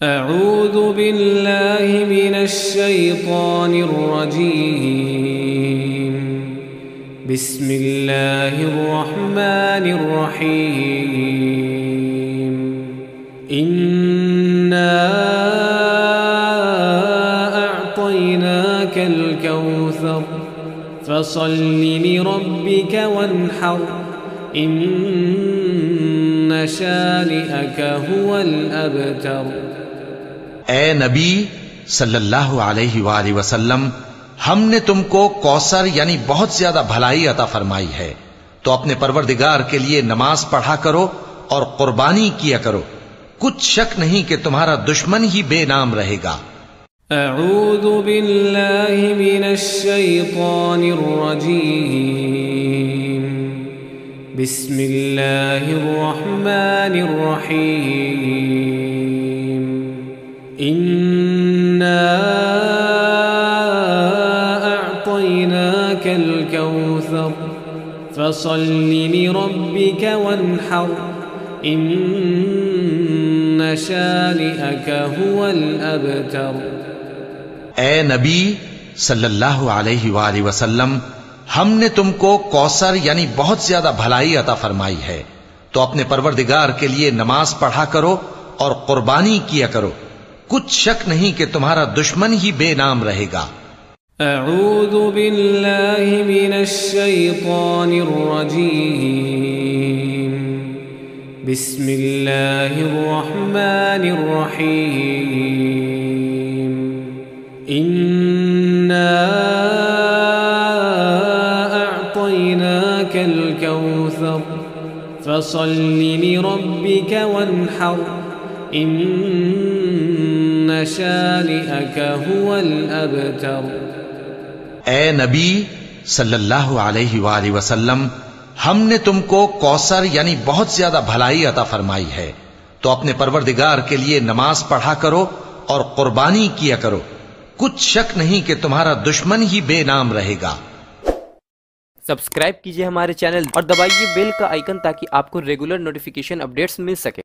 अऊज़ु बिल्लाहि मिनश्शैतानिर रजीम। बिस्मिल्लाहिर रहमानिर रहीम। इन्ना अअतैनाकल कौसर फसल्लि लिरब्बिक वन्हर इन्न शानिअक हुवल अबतर। ए नबी सल्लल्लाहु अलैहि वसल्लम, हमने तुमको कौसर यानी बहुत ज्यादा भलाई अता फरमाई है, तो अपने परवरदिगार के लिए नमाज पढ़ा करो और कुर्बानी किया करो। कुछ शक नहीं कि तुम्हारा दुश्मन ही बेनाम रहेगा। अऊज़ु बिल्लाहि मिनश्शैतानिर रजीम। बिस्मिल्लाहिर रहमानिर रहीम। इन्ना अअतैनाकल कौसर फसल्लि लिरब्बिक वन्हर इन्न शानिअक हुवल अबतर। ए नबी सल्लल्लाहु अलैहि वसल्लम, हमने तुमको कौसर यानी बहुत ज्यादा भलाई अता फरमाई है, तो अपने परवरदिगार के लिए नमाज पढ़ा करो और कुर्बानी किया करो। कुछ शक नहीं कि तुम्हारा दुश्मन ही बेनाम रहेगा। अऊज़ु बिल्लाहि मिनश्शैतानिर रजीम। बिस्मिल्लाहिर रहमानिर रहीम। इन्ना अअतैनाकल कौसर फसल्लि लिरब्बिक वन्हर इन्न शानिअक हुवल अबतर। ए नबी सल्लल्लाहु अलैहि वसल्लम, हमने तुमको कौसर यानी बहुत ज्यादा भलाई अता फरमाई है, तो अपने परवरदिगार के लिए नमाज पढ़ा करो और कुर्बानी किया करो। कुछ शक नहीं कि तुम्हारा दुश्मन ही बेनाम रहेगा। सब्सक्राइब कीजिए हमारे चैनल और दबाइए बेल का आइकन ताकि आपको रेगुलर नोटिफिकेशन अपडेट्स मिल सके।